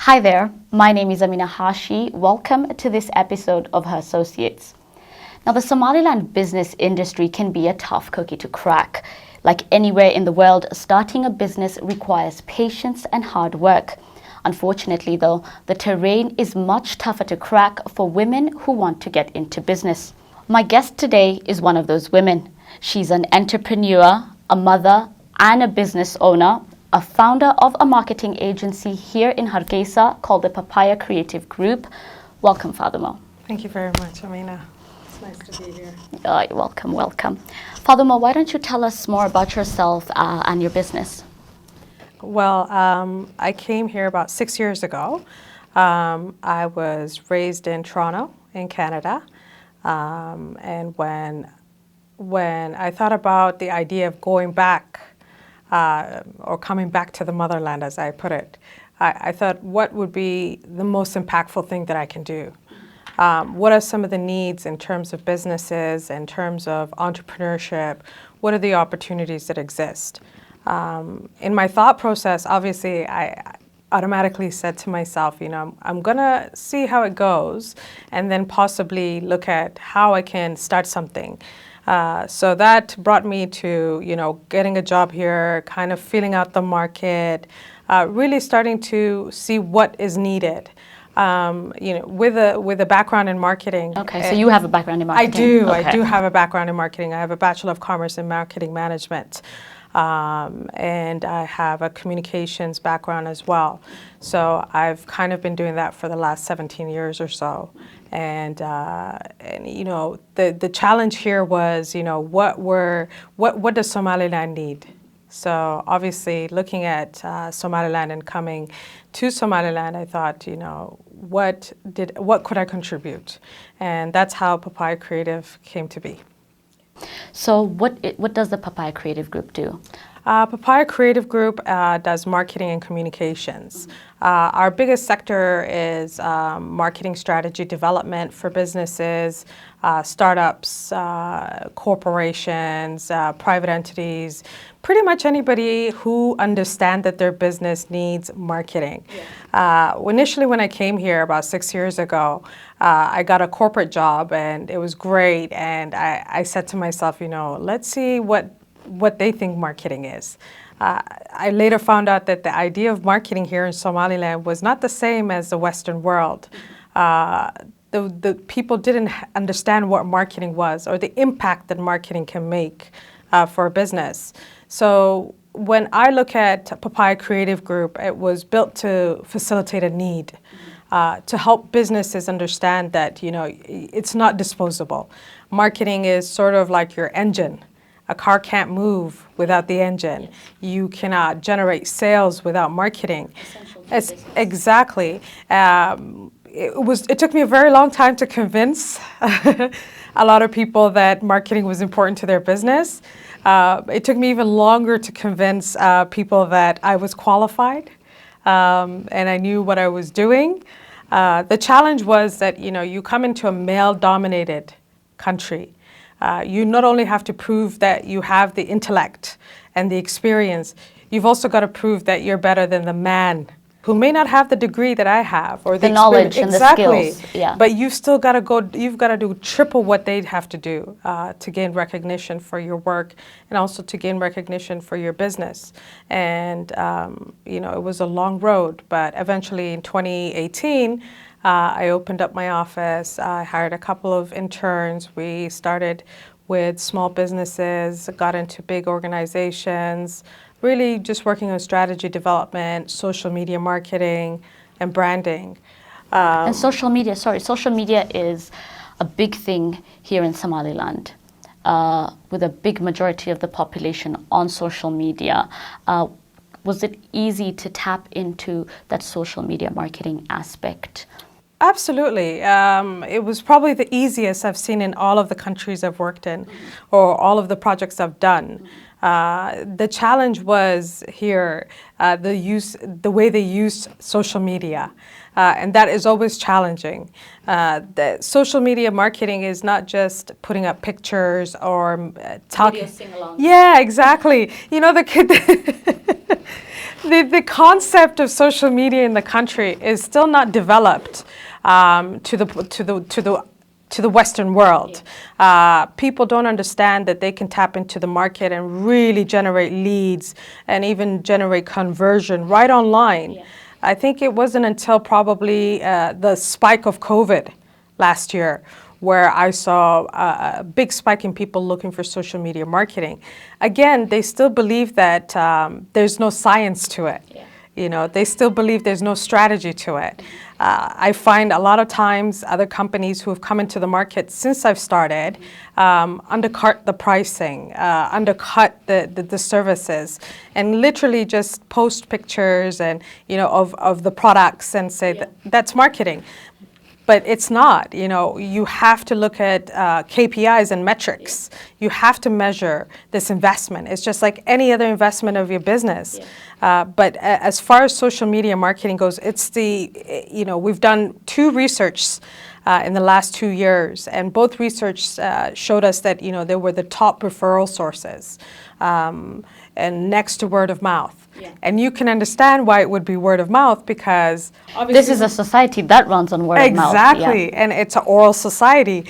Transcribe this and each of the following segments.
Hi there, my name is Hinda Hashi. Welcome to this episode of Her Associates. Now, the Somaliland business industry can be a tough cookie to crack. Like anywhere in the world, starting a business requires patience and hard work. Unfortunately, though, the terrain is much tougher to crack for women who want to get into business. My guest today is one of those women. She's an entrepreneur, a mother, and a business owner, a founder of a marketing agency here in Hargeisa called the Papaya Creative Group. Welcome, Fadhumo. Thank you very much, Amina. It's nice to be here. Welcome. Fadhumo, why don't you tell us more about yourself and your business? Well, I came here about 6 years ago. I was raised in Toronto, in Canada. And when I thought about the idea of going back, or coming back to the motherland, as I put it, I thought, what would be the most impactful thing that I can do? What are some of the needs in terms of businesses, in terms of entrepreneurship? What are the opportunities that exist? In my thought process, obviously, I automatically said to myself, I'm going to see how it goes and then possibly look at how I can start something. So that brought me to, getting a job here, kind of feeling out the market, really starting to see what is needed. With a background in marketing. Okay, so you have a background in marketing. I do. Okay. I do have a background in marketing. I have a Bachelor of Commerce in Marketing Management. And I have a communications background as well. So I've kind of been doing that for the last 17 years or so. And the challenge here was, what does Somaliland need? So obviously looking at Somaliland and coming to Somaliland, I thought, what could I contribute? And that's how Papaya Creative came to be. So what does the Papaya Creative Group do? Papaya Creative Group does marketing and communications. Our biggest sector is marketing strategy development for businesses, startups, corporations, private entities, pretty much anybody who understands that their business needs marketing. Yeah. Initially, when I came here about 6 years ago, I got a corporate job and it was great. And I said to myself, let's see what they think marketing is. I later found out that the idea of marketing here in Somaliland was not the same as the Western world. The people didn't understand what marketing was or the impact that marketing can make for a business. So when I look at Papaya Creative Group, it was built to facilitate a need, to help businesses understand that, it's not disposable. Marketing is sort of like your engine. A car can't move without the engine. Yes. You cannot generate sales without marketing. Exactly. It took me a very long time to convince a lot of people that marketing was important to their business. It took me even longer to convince people that I was qualified and I knew what I was doing. The challenge was that, you come into a male-dominated country. You not only have to prove that you have the intellect and the experience, you've also got to prove that you're better than the man who may not have the degree that I have or the knowledge and the skills. Yeah. But you've still got to you've got to do triple what they have to do to gain recognition for your work and also to gain recognition for your business. And, it was a long road, but eventually in 2018, I opened up my office. I hired a couple of interns. We started with small businesses, got into big organizations, really just working on strategy development, social media marketing, and branding. And social media is a big thing here in Somaliland, with a big majority of the population on social media. Was it easy to tap into that social media marketing aspect? Absolutely. It was probably the easiest I've seen in all of the countries I've worked in, or all of the projects I've done. The challenge was here, the way they use social media. And that is always challenging. The social media marketing is not just putting up pictures or talking. Video sing-along. Yeah, exactly. The kid. the concept of social media in the country is still not developed to the Western world. People don't understand that they can tap into the market and really generate leads and even generate conversion right online. Yeah. I think it wasn't until probably the spike of COVID last year where I saw a big spike in people looking for social media marketing. Again, they still believe that there's no science to it. Yeah. You know, they still believe there's no strategy to it. I find a lot of times other companies who have come into the market since I've started undercut the pricing, undercut the services, and literally just post pictures and of the products and say that's marketing. But it's not. You have to look at KPIs and metrics. You have to measure this investment. It's just like any other investment of your business. But as far as social media marketing goes, it's we've done 2 researches in the last 2 years, and both research showed us that they were the top referral sources, and next to word of mouth. Yeah. And you can understand why it would be word of mouth, because this is a society that runs on word of mouth. Exactly, and it's an oral society.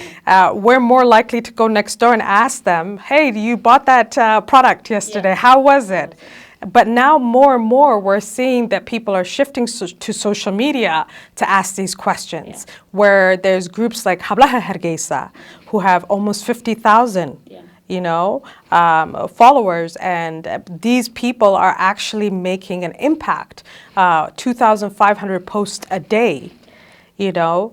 We're more likely to go next door and ask them, hey, you bought that product yesterday, how was it? But now more and more we're seeing that people are shifting to social media to ask these questions, where there's groups like Hablaha Hargeisa who have almost 50,000 followers, and these people are actually making an impact. 2,500 posts a day,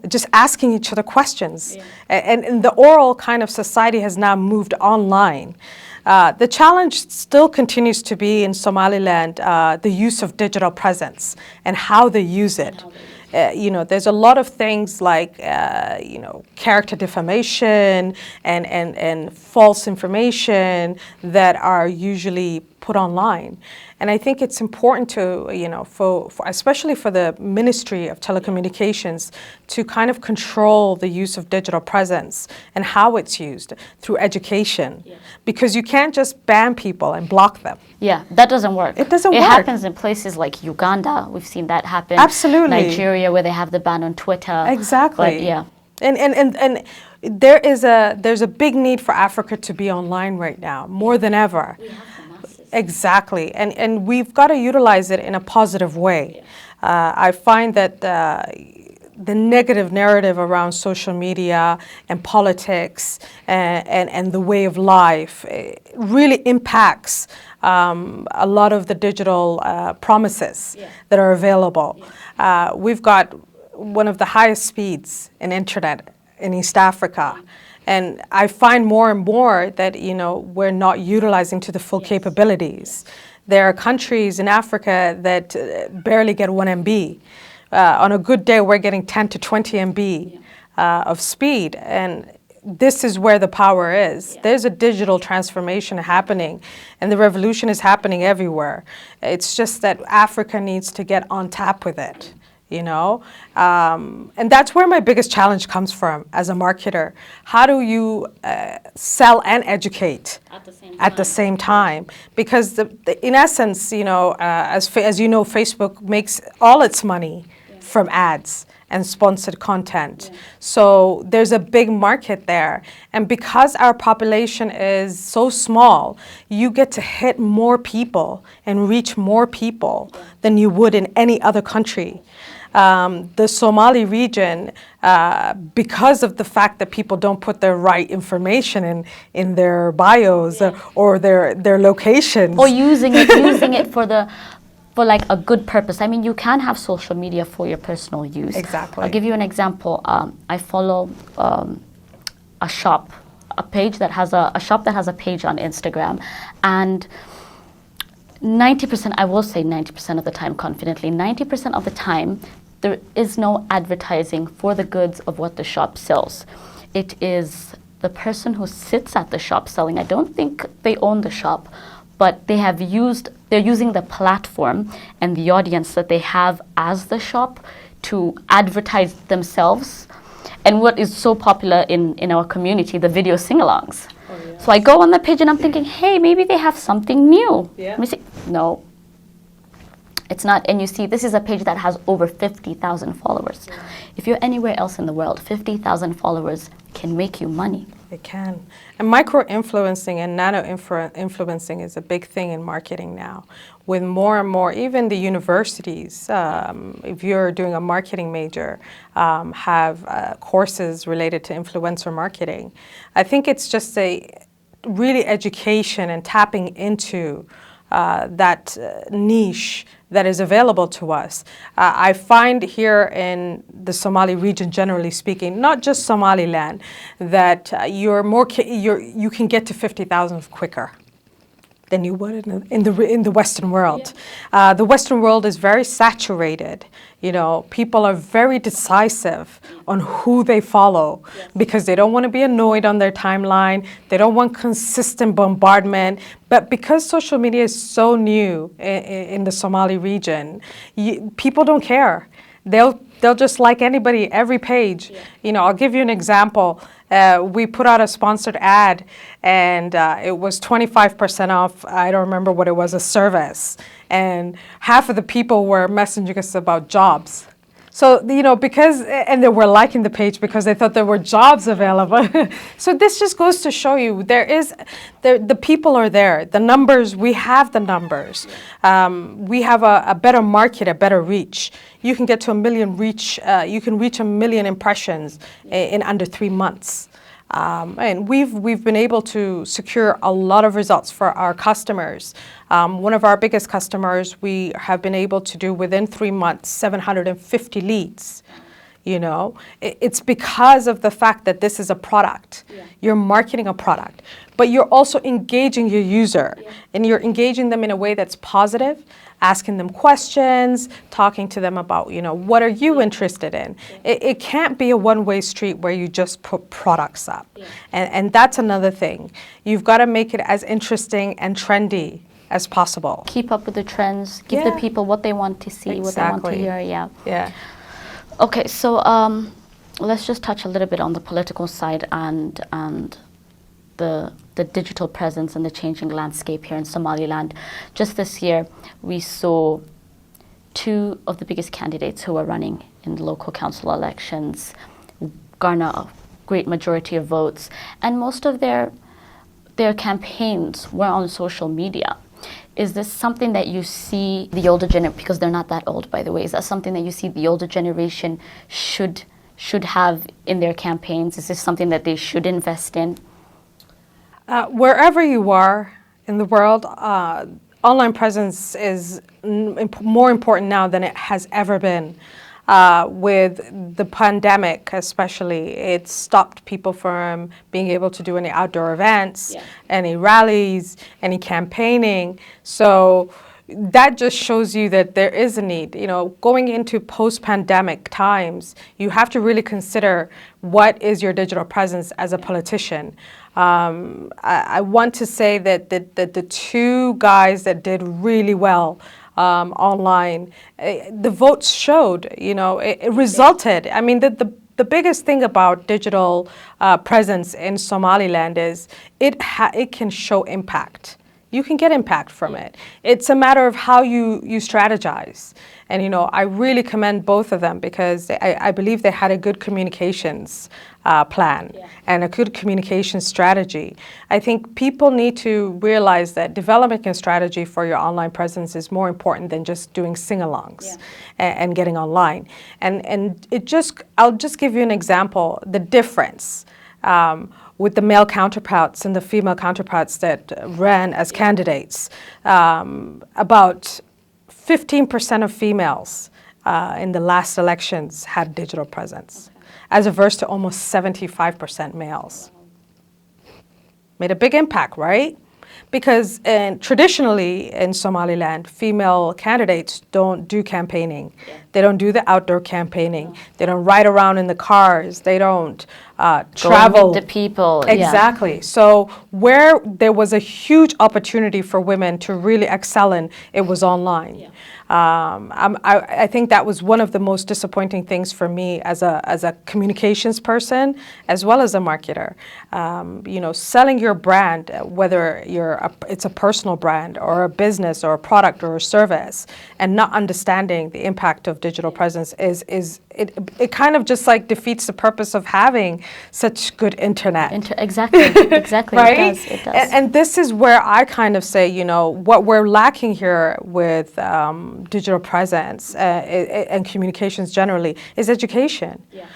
just asking each other questions. And the oral kind of society has now moved online. The challenge still continues to be in Somaliland, the use of digital presence and how they use it. There's a lot of things like, character defamation and false information that are usually put online. And I think it's important to, for especially for the Ministry of Telecommunications, to kind of control the use of digital presence and how it's used through education. Yeah. Because you can't just ban people and block them. Yeah, that doesn't work. It doesn't work. It happens in places like Uganda. We've seen that happen. Absolutely. Nigeria, where they have the ban on Twitter. Exactly. But, yeah. And there's a big need for Africa to be online right now, more than ever. We have the masses. Exactly, and we've got to utilize it in a positive way. I find that the negative narrative around social media and politics and the way of life really impacts a lot of the digital promises that are available. We've got one of the highest speeds in internet in East Africa. And I find more and more that, we're not utilizing to the full capabilities. There are countries in Africa that barely get 1 MB. On a good day, we're getting 10 to 20 MB of speed. And this is where the power is. There's a digital transformation happening, and the revolution is happening everywhere. It's just that Africa needs to get on tap with it. And that's where my biggest challenge comes from as a marketer. How do you sell and educate at the same time? Because in essence, as you know, Facebook makes all its money from ads and sponsored content. So there's a big market there. And because our population is so small, you get to hit more people and reach more people than you would in any other country. The Somali region, because of the fact that people don't put the right information in their bios or their locations. Or using it for like a good purpose. I mean, you can have social media for your personal use. Exactly. I'll give you an example. I follow a shop that has a page on Instagram, and 90%, I will say 90% of the time, confidently, 90% of the time, there is no advertising for the goods of what the shop sells. It is the person who sits at the shop selling. I don't think they own the shop, but they're using the platform and the audience that they have as the shop to advertise themselves. And what is so popular in our community, the video sing-alongs. Oh, yeah. So I go on the page and I'm thinking, hey, maybe they have something new. Yeah. Let me see. No. It's not, and you see, this is a page that has over 50,000 followers. Yeah. If you're anywhere else in the world, 50,000 followers can make you money. It can. And micro-influencing and nano-influencing is a big thing in marketing now. With more and more, even the universities, if you're doing a marketing major, have courses related to influencer marketing. I think it's just a really education and tapping into that niche that is available to us. I find here in the Somali region, generally speaking, not just Somaliland, that you can get to 50,000 quicker than you would in the Western world. Yeah. The Western world is very saturated. You know, people are very decisive on who they follow because they don't want to be annoyed on their timeline. They don't want consistent bombardment. But because social media is so new in the Somali region, people don't care. They'll just like anybody, every page. Yeah. You know, I'll give you an example. We put out a sponsored ad, and it was 25% off. I don't remember what it was, a service. And half of the people were messaging us about jobs. So, you know, and they were liking the page because they thought there were jobs available. So this just goes to show you the people are there. The numbers, we have the numbers. We have a better market, a better reach. You can get to 1 million reach, you can reach 1 million impressions in under 3 months. And we've been able to secure a lot of results for our customers. One of our biggest customers, we have been able to do within 3 months 750 leads. You know, it's because of the fact that this is a product. Yeah. You're marketing a product, but you're also engaging your user, and you're engaging them in a way that's positive, asking them questions, talking to them about, you know, what are you interested in? It can't be a one-way street where you just put products up. Yeah. And that's another thing. You've got to make it as interesting and trendy as possible. Keep up with the trends, give the people what they want to see, what they want to hear, Yeah. Okay, so let's just touch a little bit on the political side and the digital presence and the changing landscape here in Somaliland. Just this year, we saw 2 of the biggest candidates who are running in the local council elections garner a great majority of votes, and most of their campaigns were on social media. Is this something that you see the older generation, because they're not that old, by the way, is that something that you see the older generation should have in their campaigns? Is this something that they should invest in? Wherever you are in the world, online presence is more important now than it has ever been. With the pandemic especially, it stopped people from being able to do any outdoor events, any rallies, any campaigning. So that just shows you that there is a need. You know, going into post-pandemic times, you have to really consider what is your digital presence as a politician. I want to say that the 2 guys that did really well online, the votes showed, you know, it resulted. I mean, the biggest thing about digital presence in Somaliland is it can show impact. You can get impact from it. It's a matter of how you strategize. And, you know, I really commend both of them because I believe they had a good communications plan and a good communication strategy. I think people need to realize that developing a strategy for your online presence is more important than just doing sing-alongs and getting online. And I'll just give you an example, the difference with the male counterparts and the female counterparts that ran as candidates. About 15% of females in the last elections had digital presence, as opposed to almost 75% males. Made a big impact, right? Because traditionally in Somaliland, female candidates don't do campaigning. They don't do the outdoor campaigning. They don't ride around in the cars. They don't travel. Meet the people. Exactly. So where there was a huge opportunity for women to really excel in, it was online. Yeah. I think that was one of the most disappointing things for me as a communications person, as well as a marketer. Selling your brand, whether it's a personal brand or a business or a product or a service, and not understanding the impact of digital presence it kind of just like defeats the purpose of having such good internet. Exactly. Right? It does. And this is where I kind of say, what we're lacking here with digital presence and communications generally is education. Yeah.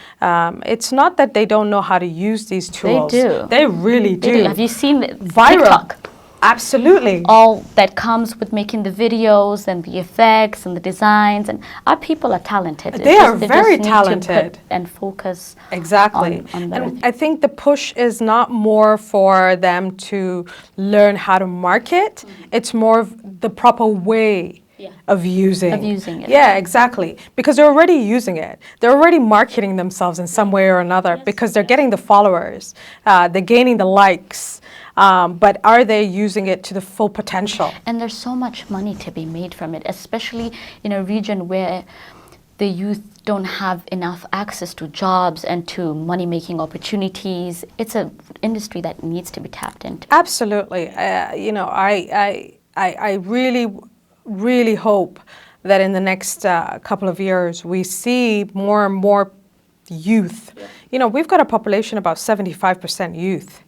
It's not that they don't know how to use these tools. They do. They really do. Have you seen Viral. TikTok? Absolutely. All that comes with making the videos and the effects and the designs, and our people are talented. They are very need to talented. put and focus. Exactly. On And I think the push is not more for them to learn how to market. It's more of the proper way of using it. Yeah, exactly. Because they're already using it. They're already marketing themselves in some way or another because they're getting the followers. They're gaining the likes. But are they using it to the full potential? And there's so much money to be made from it, especially in a region where the youth don't have enough access to jobs and to money-making opportunities. It's an industry that needs to be tapped into. Absolutely. I really hope that in the next couple of years we see more and more youth. We've got a population about 75% youth.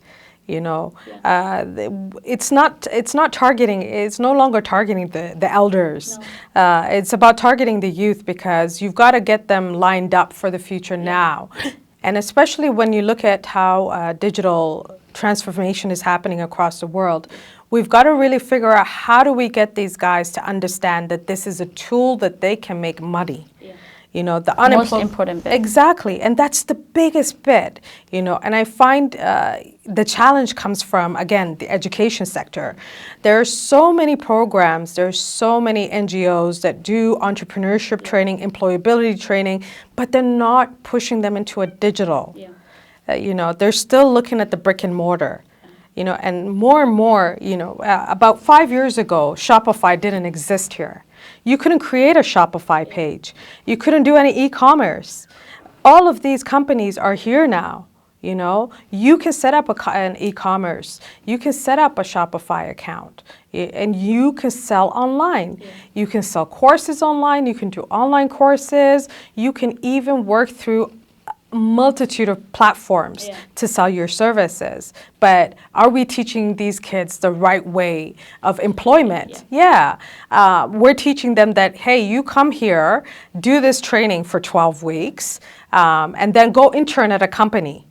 It's not targeting. It's no longer targeting the elders. No. It's about targeting the youth because you've got to get them lined up for the future now, and especially when you look at how digital transformation is happening across the world. We've got to really figure out how do we get these guys to understand that this is a tool that they can make money. Yeah. The most important bit. Exactly, and that's the biggest bit, and I find the challenge comes from, again, the education sector. There are so many programs, there's so many NGOs that do entrepreneurship training, employability training, but they're not pushing them into a digital. Yeah. They're still looking at the brick and mortar. And more, about 5 years ago, Shopify didn't exist here. You couldn't create a Shopify page. You couldn't do any e-commerce. All of these companies are here now. You can set up an e-commerce. You can set up a Shopify account, and you can sell online. Yeah. You can sell courses online. You can do online courses. You can even work through multitude of platforms to sell your services. But are we teaching these kids the right way of employment? Yeah. We're teaching them that, hey, you come here, do this training for 12 weeks, and then go intern at a company.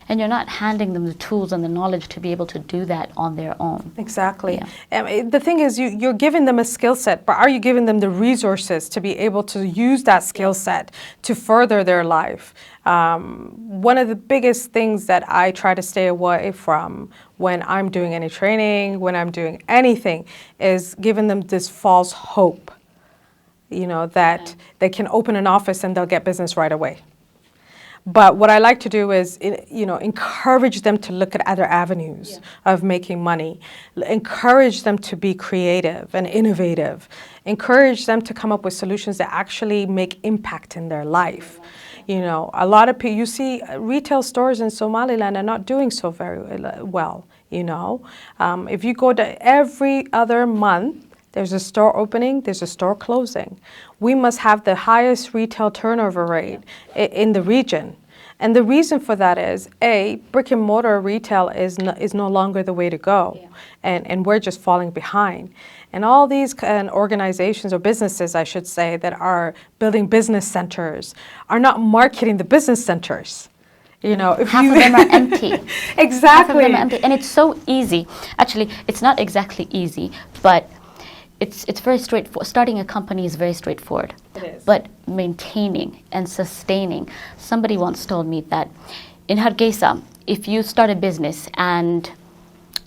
And you're not handing them the tools and the knowledge to be able to do that on their own. Exactly. Yeah. The thing is, you're giving them a skill set, but are you giving them the resources to be able to use that skill set to further their life? One of the biggest things that I try to stay away from when I'm doing any training, when I'm doing anything, is giving them this false hope, that they can open an office and they'll get business right away. But what I like to do is, encourage them to look at other avenues of making money, encourage them to be creative and innovative, encourage them to come up with solutions that actually make impact in their life. A lot of people, you see retail stores in Somaliland are not doing so very well, If you go to every other month, there's a store opening, there's a store closing. We must have the highest retail turnover rate in the region. And the reason for that is, A, brick and mortar retail is no longer the way to go. And we're just falling behind. And all these organizations or businesses, I should say, that are building business centers are not marketing the business centers. Half of them are empty. Exactly. Half of them are empty. And it's so easy. Actually, it's not exactly easy, but it's very straightforward. Starting a company is very straightforward. It is. But maintaining and sustaining. Somebody once told me that in Hargeisa, if you start a business and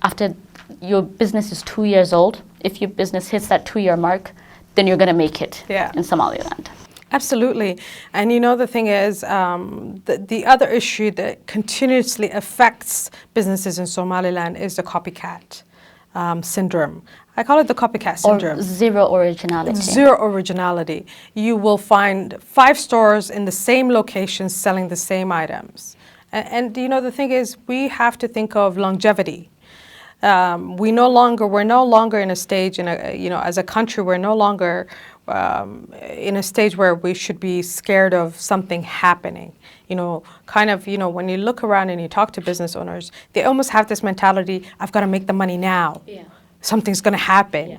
after your business is 2 years old, if your business hits that 2-year mark, then you're going to make it in Somaliland. Absolutely. And the thing is, the other issue that continuously affects businesses in Somaliland is the copycat syndrome. I call it the copycat syndrome. Or zero originality. Zero originality. You will find 5 stores in the same location selling the same items. And the thing is, we have to think of longevity. We're no longer in a stage, as a country, we're no longer in a stage where we should be scared of something happening. When you look around and you talk to business owners, they almost have this mentality, I've got to make the money now. Yeah. Something's going to happen.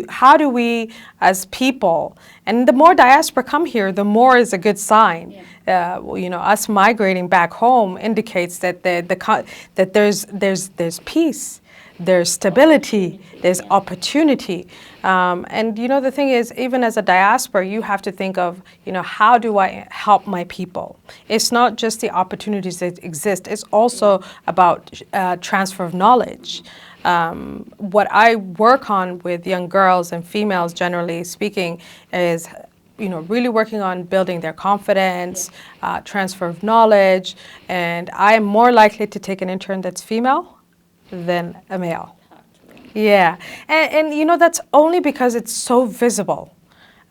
How do we as people, and the more diaspora come here, the more is a good sign. Yeah. Us migrating back home indicates that that there's peace, there's stability, there's opportunity. And the thing is, even as a diaspora, you have to think of, how do I help my people? It's not just the opportunities that exist, it's also about transfer of knowledge. What I work on with young girls and females, generally speaking, is really working on building their confidence, transfer of knowledge, and I am more likely to take an intern that's female than a male. Yeah, and that's only because it's so visible.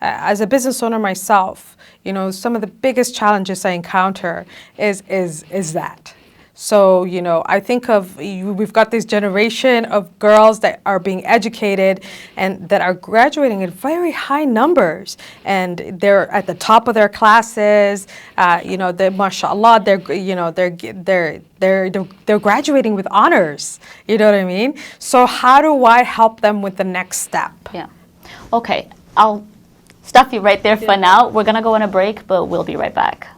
As a business owner myself, some of the biggest challenges I encounter is that. So, I think we've got this generation of girls that are being educated and that are graduating in very high numbers, and they're at the top of their classes. They're mashallah, they're graduating with honors. You know what I mean? So how do I help them with the next step? Yeah. Okay, I'll stop you right there for now. We're gonna go on a break, but we'll be right back.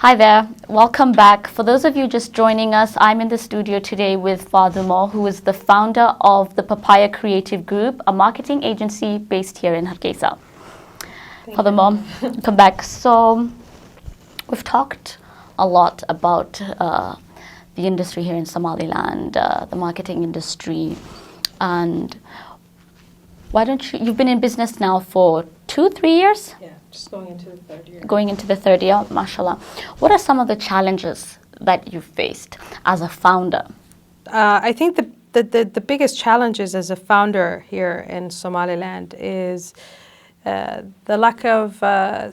Hi there, welcome back. For those of you just joining us, I'm in the studio today with Fadhumo, who is the founder of the Papaya Creative Group, a marketing agency based here in Hargeisa. Fadhumo, come back. So we've talked a lot about the industry here in Somaliland, the marketing industry, and why don't you've been in business now for 2-3 years? Yeah. Just going into the 3rd year. Going into the 3rd year, mashallah. What are some of the challenges that you've faced as a founder? I think the biggest challenges as a founder here in Somaliland is the lack of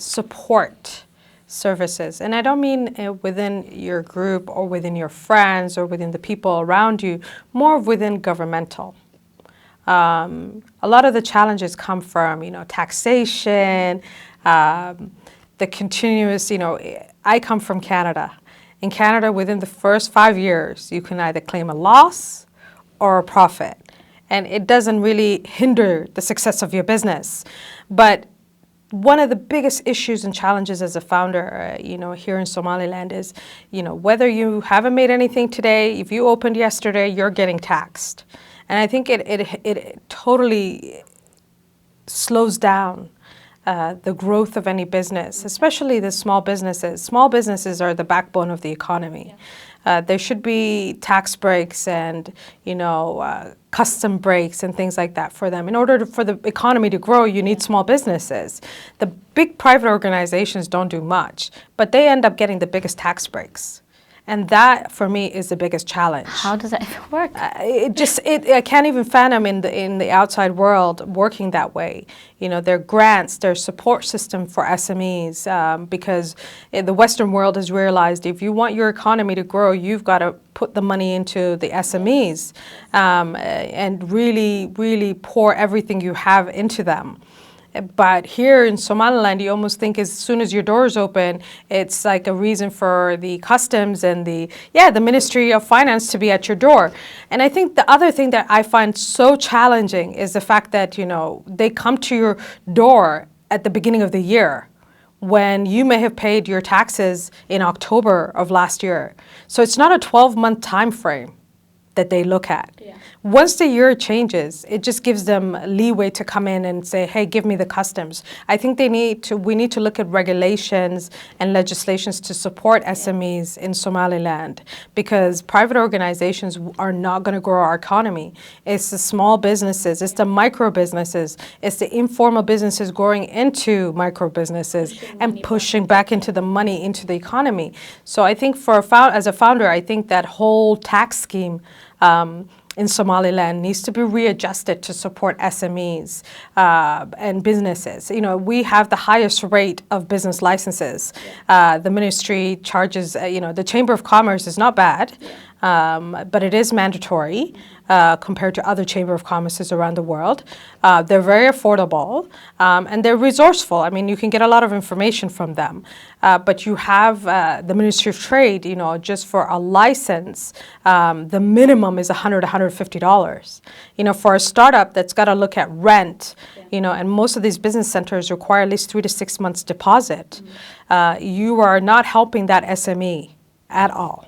support services. And I don't mean within your group or within your friends or within the people around you, more within governmental. A lot of the challenges come from, taxation, the continuous, I come from Canada. In Canada, within the first 5 years, you can either claim a loss or a profit. And it doesn't really hinder the success of your business. But one of the biggest issues and challenges as a founder, here in Somaliland is, whether you haven't made anything today, if you opened yesterday, you're getting taxed. And I think it totally slows down the growth of any business, especially the small businesses. Small businesses are the backbone of the economy. There should be tax breaks and, custom breaks and things like that for them. In order for the economy to grow, you need small businesses. The big private organizations don't do much, but they end up getting the biggest tax breaks. And that, for me, is the biggest challenge. How does that even work? I can't even fathom in the outside world working that way. There are grants, there's support system for SMEs, because the Western world has realized if you want your economy to grow, you've got to put the money into the SMEs and really, really pour everything you have into them. But here in Somaliland, you almost think as soon as your doors open, it's like a reason for the customs and the Ministry of Finance to be at your door. And I think the other thing that I find so challenging is the fact that, they come to your door at the beginning of the year when you may have paid your taxes in October of last year. So it's not a 12-month time frame that they look at. Yeah. Once the year changes, it just gives them leeway to come in and say, hey, give me the customs. I think we need to look at regulations and legislations to support SMEs in Somaliland, because private organizations are not going to grow our economy. It's the small businesses, it's the micro businesses, it's the informal businesses growing into micro businesses and pushing back into the money into the economy. So I think as a founder, I think that whole tax scheme in Somaliland needs to be readjusted to support SMEs and businesses. We have the highest rate of business licenses. The ministry charges, the Chamber of Commerce is not bad, but it is mandatory compared to other Chamber of Commerces around the world. They're very affordable and they're resourceful. I mean, you can get a lot of information from them. But you have the Ministry of Trade, just for a license, the minimum is $100, $150. For a startup that's got to look at rent, and most of these business centers require at least 3 to 6 months deposit. You are not helping that SME at all.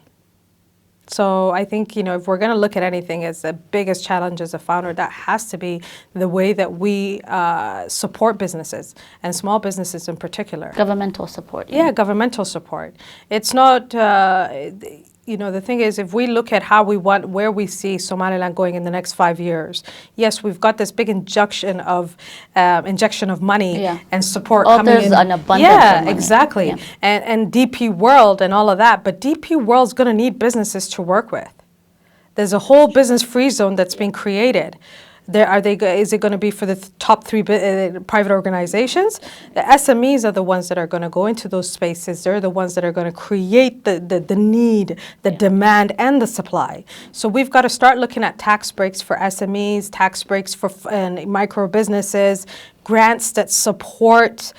So I think, if we're going to look at anything as the biggest challenge as a founder, that has to be the way that we support businesses and small businesses in particular. Governmental support. Yeah, governmental support. It's not, the thing is, if we look at where we see Somaliland going in the next 5 years, yes, we've got this big injection of money and support coming in. There's an abundance of money. Exactly. Yeah. And DP World and all of that. But DP World's going to need businesses to work with. There's a whole business free zone that's been created. Is it going to be for the top 3 private organizations? The SMEs are the ones that are going to go into those spaces. They're the ones that are going to create the need, the demand, and the supply. So we've got to start looking at tax breaks for SMEs, tax breaks for micro businesses, grants that support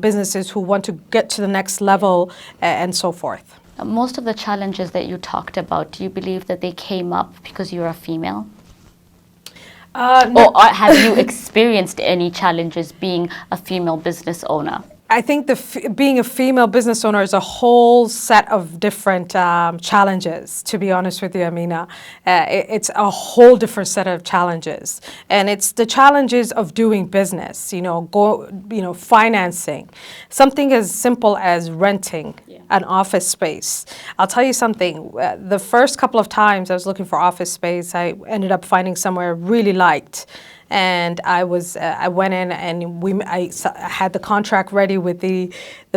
businesses who want to get to the next level, and so forth. Most of the challenges that you talked about, do you believe that they came up because you're a female? No. Or have you experienced any challenges being a female business owner? I think being a female business owner is a whole set of different challenges, to be honest with you, Amina. It's a whole different set of challenges. And it's the challenges of doing business, financing. Something as simple as renting an office space. I'll tell you something. The first couple of times I was looking for office space, I ended up finding somewhere I really liked. And I went in and I had the contract ready with the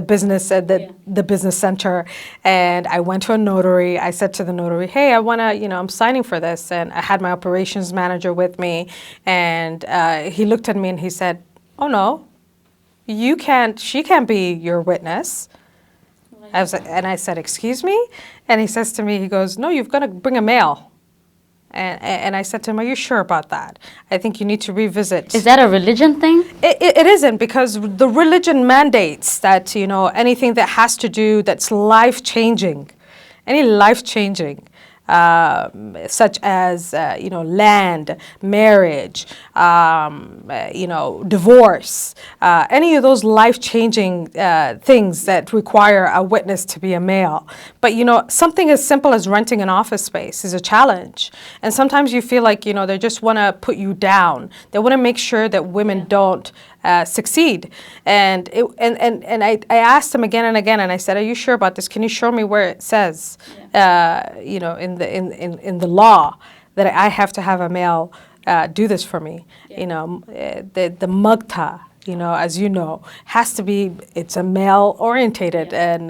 business the business center, and I went to a notary. I said to the notary, hey, I want to, I'm signing for this, and I had my operations manager with me, and he looked at me and he said, oh no, she can't be your witness. And I said, excuse me? And he says to me, he goes, no, you've got to bring a mail. And I said to him, are you sure about that? I think you need to revisit. Is that a religion thing? It isn't, because the religion mandates that, anything that has to do, that's life-changing, any life-changing, such as, land, marriage, divorce, any of those life-changing things that require a witness to be a male. But, something as simple as renting an office space is a challenge. And sometimes you feel like, they just want to put you down. They want to make sure that women don't succeed. And I asked him again and again, and I said, are you sure about this? Can you show me where it says, in the law that I have to have a male do this for me? The mugta, as you know, has to be, it's a male-orientated and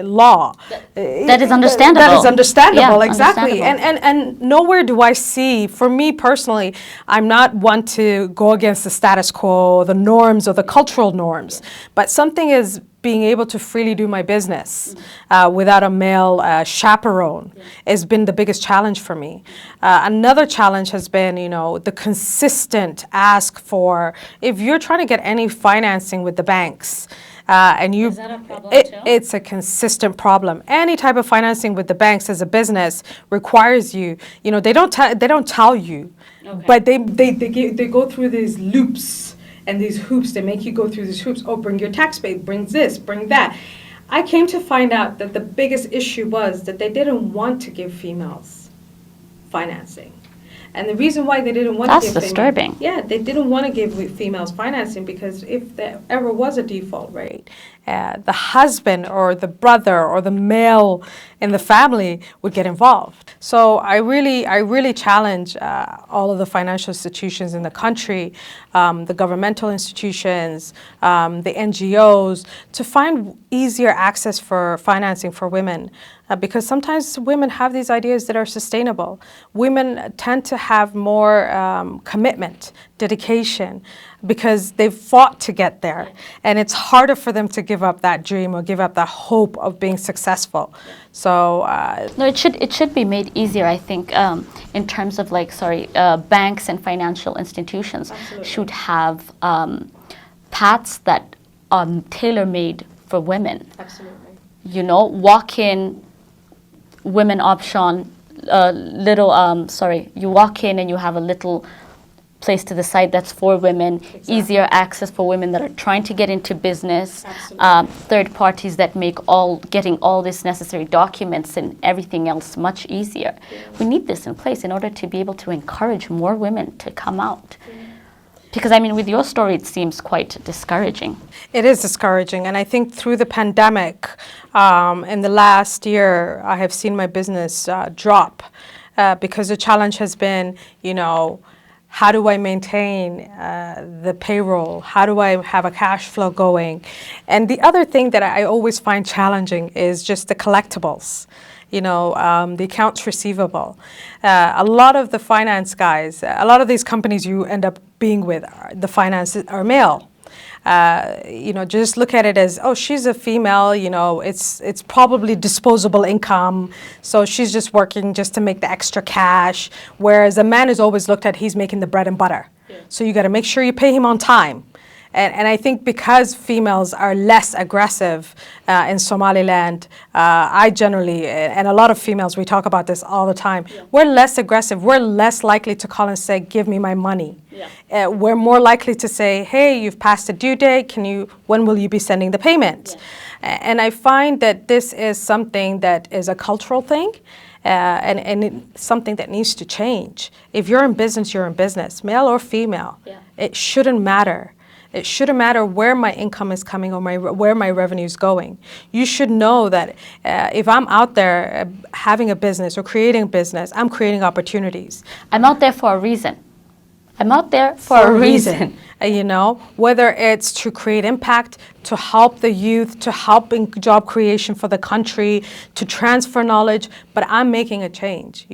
law. That is understandable. That is understandable, Yeah, exactly. understandable. And nowhere do I see, for me personally, I'm not one to go against the status quo, the norms or the cultural norms, but something as being able to freely do my business without a male chaperone has been the biggest challenge for me. Another challenge has been, the consistent ask for, if you're trying to get any financing with the banks, and Is that a problem too? it's a consistent problem. Any type of financing with the banks as a business requires you, they don't tell you, Okay. but they go through these loops and these hoops. They make you go through these hoops. Oh, bring your tax pay, bring this, bring that. I came to find out that the biggest issue was that they didn't want to give females financing. And the reason why they didn't want to give disturbing. they didn't want to give females financing because if there ever was a default rate, the husband or the brother or the male in the family would get involved. So I really challenge all of the financial institutions in the country, the governmental institutions, the NGOs, to find easier access for financing for women. Because sometimes women have these ideas that are sustainable. Women tend to have more commitment, dedication, because they've fought to get there. And it's harder for them to give up that dream or give up that hope of being successful. So No, it should be made easier, I think, in terms of banks and financial institutions should have paths that are tailor-made for women. absolutely. Walk-in women option, you walk in and you have a little place to the side that's for women, easier access for women that are trying to get into business, third parties that make getting all this necessary documents and everything else much easier. We need this in place in order to be able to encourage more women to come out. Because, with your story, it seems quite discouraging. It is discouraging. And I think through the pandemic, in the last year, I have seen my business drop because the challenge has been, how do I maintain the payroll? How do I have a cash flow going? And the other thing that I always find challenging is just the collectibles. The accounts receivable. A lot of the finance guys, a lot of these companies you end up being with, the finance are male. Just look at it as, oh, she's a female, it's probably disposable income, so she's just working just to make the extra cash, whereas a man is always looked at, he's making the bread and butter. Yeah. So you got to make sure you pay him on time. And I think because females are less aggressive in Somaliland, I generally, and a lot of females, we talk about this all the time, we're less aggressive. We're less likely to call and say, give me my money. Yeah. We're more likely to say, hey, you've passed the due date. When will you be sending the payment? Yeah. And I find that this is something that is a cultural thing. And it's something that needs to change. If you're in business, you're in business, male or female. Yeah. It shouldn't matter. It shouldn't matter where my income is coming or where my revenue is going. You should know that if I'm out there having a business or creating a business, I'm creating opportunities. I'm out there for a reason. I'm out there for a reason. Whether it's to create impact, to help the youth, to help in job creation for the country, to transfer knowledge, but I'm making a change,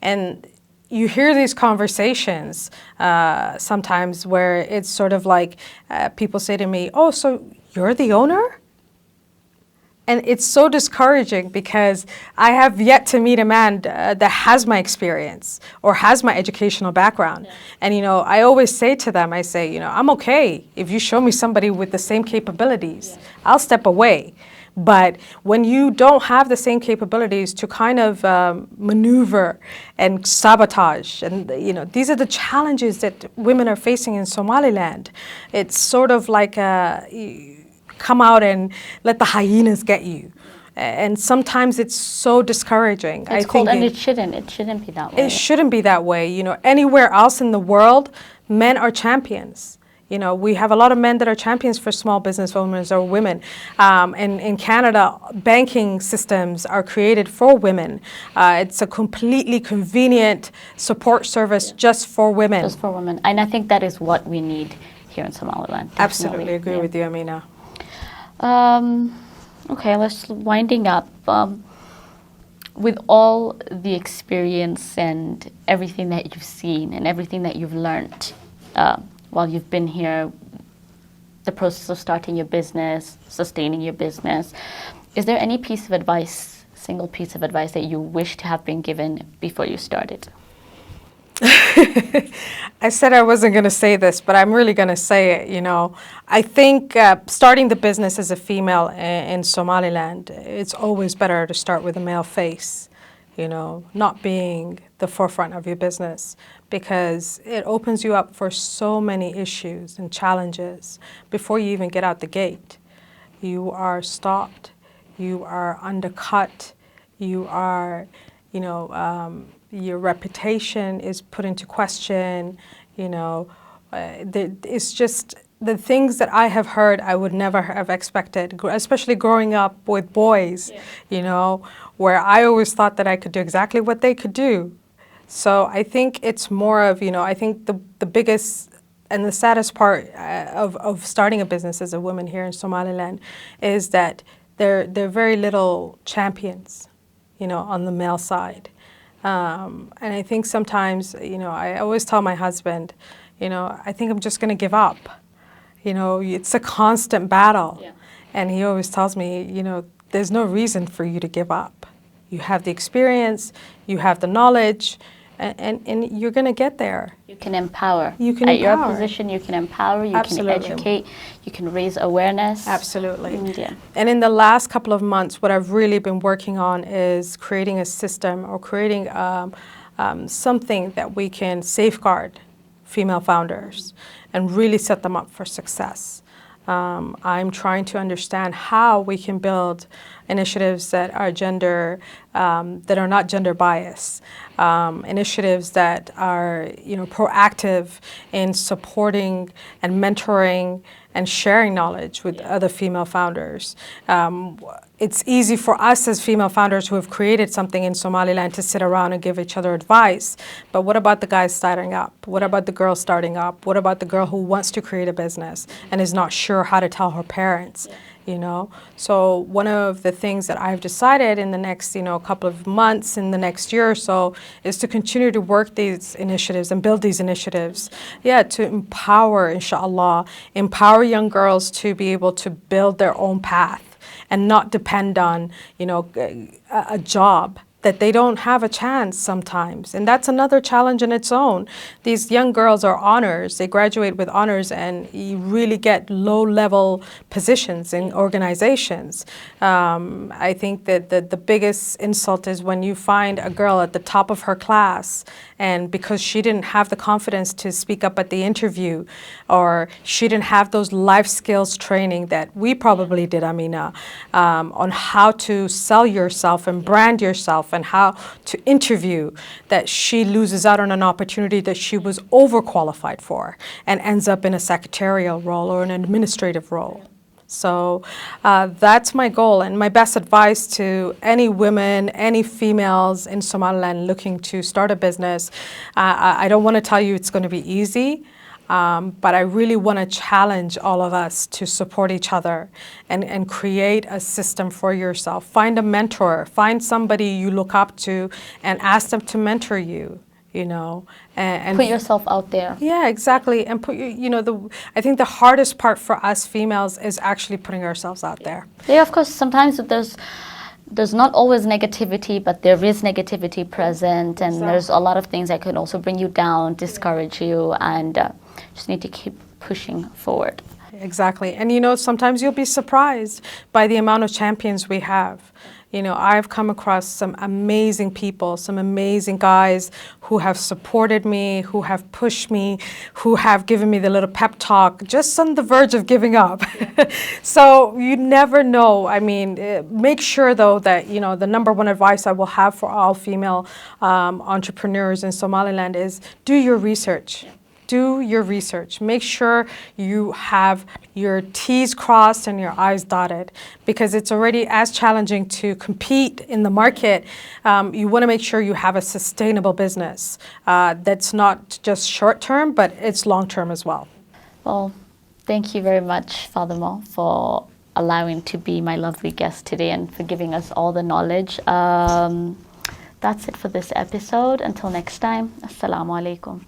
and you hear these conversations sometimes where it's sort of like people say to me, oh, so you're the owner? And it's so discouraging because I have yet to meet a man that has my experience or has my educational background. Yeah. And, I always say to them, I say, I'm okay if you show me somebody with the same capabilities. Yeah. I'll step away. But when you don't have the same capabilities to kind of maneuver and sabotage, and these are the challenges that women are facing in Somaliland. It's sort of like come out and let the hyenas get you. And sometimes it's so discouraging. It's cold, and it shouldn't be that way. It shouldn't be that way. Anywhere else in the world, men are champions. We have a lot of men that are champions for small business owners or women. In Canada, banking systems are created for women. It's a completely convenient support service just for women. Just for women. And I think that is what we need here in Somaliland. Definitely. Absolutely agree with you, Amina. Okay, let's winding up. With all the experience and everything that you've seen and everything that you've learned, while you've been here, the process of starting your business, sustaining your business. Is there any piece of advice, single piece of advice that you wish to have been given before you started? I said I wasn't going to say this, but I'm really going to say it, you know. I think starting the business as a female in Somaliland, it's always better to start with a male face, you know, not being the forefront of your business, because it opens you up for so many issues and challenges before you even get out the gate. You are stopped, you are undercut, you are, you know, your reputation is put into question, you know. It's just the things that I have heard I would never have expected, especially growing up with boys, you know, where I always thought that I could do exactly what they could do. So I think it's more of, you know, I think the biggest and the saddest part of starting a business as a woman here in Somaliland is that there are very little champions, you know, on the male side. And I think sometimes, you know, I always tell my husband, you know, I think I'm just going to give up. You know, it's a constant battle. Yeah. And he always tells me, you know, there's no reason for you to give up. You have the experience, you have the knowledge, and you're going to get there. You can empower. You can At empower. your position, you can empower, you Absolutely. can educate, you can raise awareness. Absolutely. Yeah. And in the last couple of months, what I've really been working on is creating a system or creating something that we can safeguard female founders and really set them up for success. I'm trying to understand how we can build initiatives that are that are not gender biased, initiatives that are, you know, proactive in supporting and mentoring and sharing knowledge with other female founders. It's easy for us as female founders who have created something in Somaliland to sit around and give each other advice. But what about the guys starting up? What about the girl starting up? What about the girl who wants to create a business and is not sure how to tell her parents? You know, so one of the things that I've decided in the next, you know, couple of months, in the next year or so, is to continue to work these initiatives and build these initiatives. Yeah, to empower, inshallah, empower young girls to be able to build their own path and not depend on, you know, a job that they don't have a chance sometimes. And that's another challenge in its own. These young girls are honors, they graduate with honors, and you really get low-level positions in organizations. I think that the biggest insult is when you find a girl at the top of her class, and because she didn't have the confidence to speak up at the interview, or she didn't have those life skills training that we probably did, Amina, on how to sell yourself and brand yourself, and how to interview, that she loses out on an opportunity that she was overqualified for and ends up in a secretarial role or an administrative role. So that's my goal, and my best advice to any women, any females in Somaliland looking to start a business. I don't want to tell you it's going to be easy. But I really want to challenge all of us to support each other and create a system for yourself. Find a mentor, find somebody you look up to and ask them to mentor you, you know. And put yourself out there. Yeah, exactly. And put, you know, I think the hardest part for us females is actually putting ourselves out there. Yeah, of course, sometimes there's not always negativity, but there is negativity present, and Exactly. There's a lot of things that can also bring you down, discourage you, and just need to keep pushing forward. Exactly. And you know, sometimes you'll be surprised by the amount of champions we have. You know, I've come across some amazing people, some amazing guys who have supported me, who have pushed me, who have given me the little pep talk, just on the verge of giving up. So you never know. I mean, make sure though that, you know, the number one advice I will have for all female entrepreneurs in Somaliland is do your research. Do your research. Make sure you have your T's crossed and your I's dotted, because it's already as challenging to compete in the market. You want to make sure you have a sustainable business that's not just short term, but it's long term as well. Well, thank you very much, Fadhumo, for allowing to be my lovely guest today and for giving us all the knowledge. That's it for this episode. Until next time, Assalamu alaikum.